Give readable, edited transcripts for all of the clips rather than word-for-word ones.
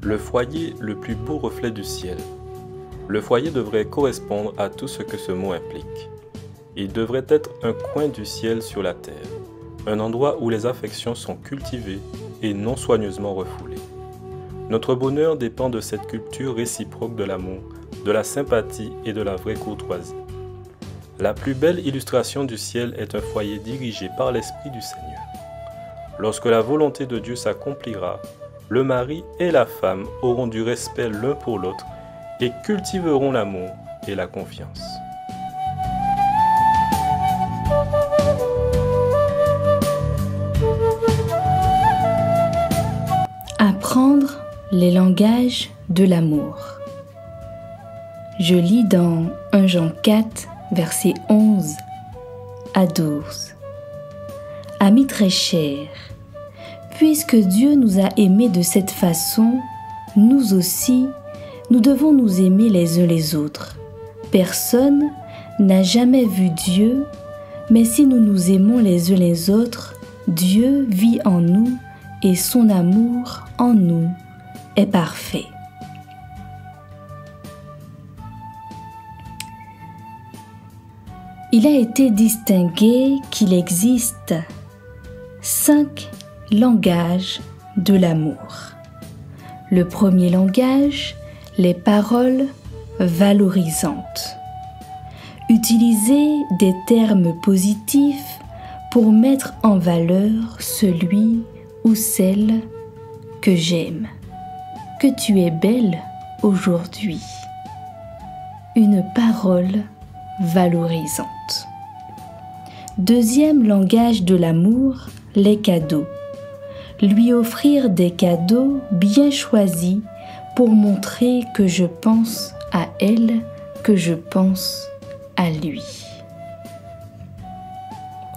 Le foyer, le plus beau reflet du ciel. Le foyer devrait correspondre à tout ce que ce mot implique. Il devrait être un coin du ciel sur la terre, un endroit où les affections sont cultivées et non soigneusement refoulées. Notre bonheur dépend de cette culture réciproque de l'amour, de la sympathie et de la vraie courtoisie. La plus belle illustration du ciel est un foyer dirigé par l'Esprit du Seigneur. Lorsque la volonté de Dieu s'accomplira, le mari et la femme auront du respect l'un pour l'autre et cultiveront l'amour et la confiance. Apprendre les langages de l'amour. Je lis dans 1 Jean 4, versets 11 à 12. Amis très chers, puisque Dieu nous a aimés de cette façon, nous aussi, nous devons nous aimer les uns les autres. Personne n'a jamais vu Dieu, mais si nous nous aimons les uns les autres, Dieu vit en nous et son amour en nous est parfait. Il a été distingué qu'il existe 5 langages de l'amour. Le premier langage, les paroles valorisantes. Utiliser des termes positifs pour mettre en valeur celui ou celle que j'aime. Que tu es belle aujourd'hui. Une parole valorisante. Deuxième langage de l'amour, les cadeaux. Lui offrir des cadeaux bien choisis pour montrer que je pense à elle, que je pense à lui.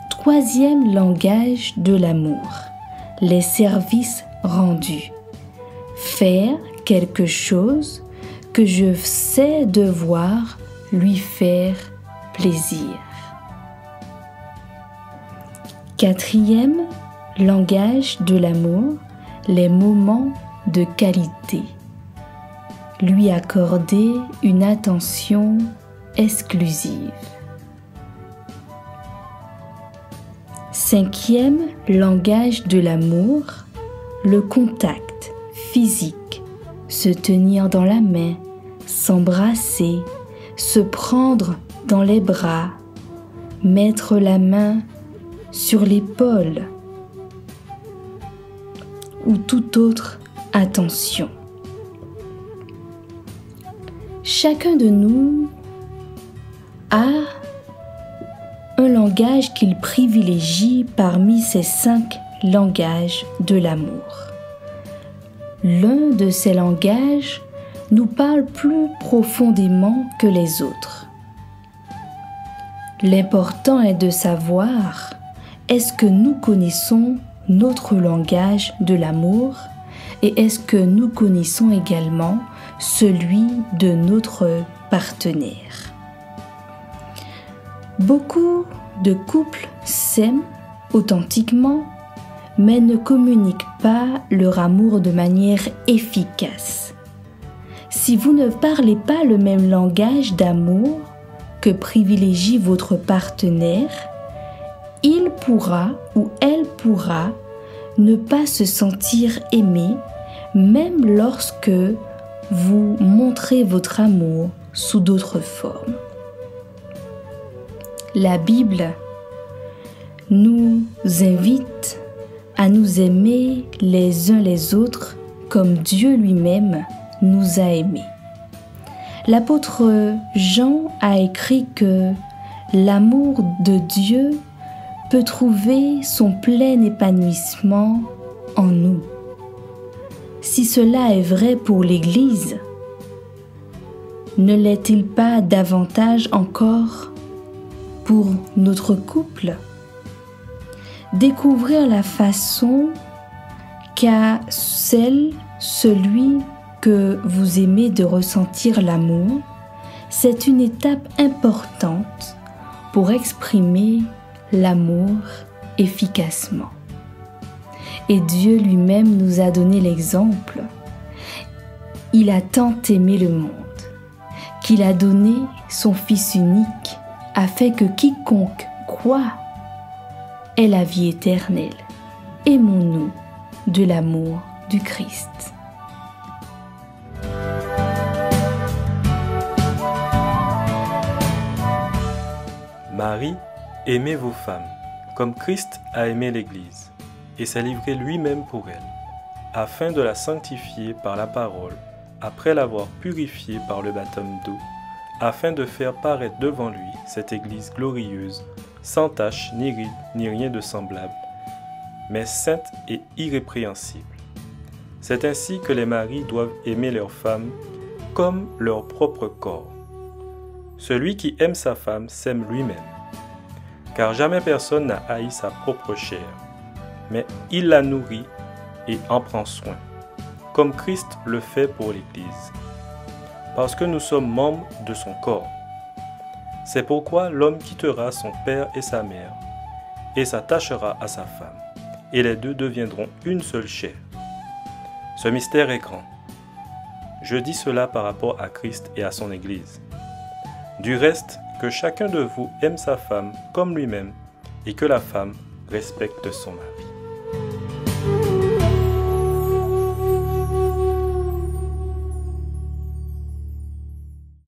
Troisième langage de l'amour, les services rendus. Faire quelque chose que je sais devoir lui faire plaisir. Quatrième langage de l'amour, les moments de qualité. Lui accorder une attention exclusive. Cinquième langage de l'amour, le contact physique. Se tenir dans la main, s'embrasser, se prendre dans les bras, mettre la main sur l'épaule ou toute autre attention. Chacun de nous a un langage qu'il privilégie parmi ces 5 langages de l'amour. L'un de ces langages nous parle plus profondément que les autres. L'important est de savoir, est-ce que nous connaissons notre langage de l'amour et est-ce que nous connaissons également celui de notre partenaire. Beaucoup de couples s'aiment authentiquement, mais ne communiquent pas leur amour de manière efficace. Si vous ne parlez pas le même langage d'amour que privilégie votre partenaire, il pourra ou elle pourra ne pas se sentir aimé, même lorsque vous montrez votre amour sous d'autres formes. La Bible nous invite à nous aimer les uns les autres comme Dieu lui-même nous a aimés. L'apôtre Jean a écrit que l'amour de Dieu peut trouver son plein épanouissement en nous. Si cela est vrai pour l'Église, ne l'est-il pas davantage encore pour notre couple? Découvrir la façon qu'a celui que vous aimez de ressentir l'amour, c'est une étape importante pour exprimer l'amour efficacement. Et Dieu lui-même nous a donné l'exemple. il a tant aimé le monde, qu'il a donné son Fils unique, afin que quiconque croit ait la vie éternelle. Aimons-nous de l'amour du Christ. Marie, aimez vos femmes, comme Christ a aimé l'Église, et s'est livré lui-même pour elle, afin de la sanctifier par la parole, après l'avoir purifiée par le baptême d'eau, afin de faire paraître devant lui cette Église glorieuse, sans tache, ni ride, ni rien de semblable, mais sainte et irrépréhensible. C'est ainsi que les maris doivent aimer leurs femmes comme leur propre corps. Celui qui aime sa femme s'aime lui-même, car jamais personne n'a haï sa propre chair, mais il la nourrit et en prend soin, comme Christ le fait pour l'Église, parce que nous sommes membres de son corps. C'est pourquoi l'homme quittera son père et sa mère, et s'attachera à sa femme, et les deux deviendront une seule chair. Ce mystère est grand. Je dis cela par rapport à Christ et à son Église. Du reste, que chacun de vous aime sa femme comme lui-même, et que la femme respecte son mari.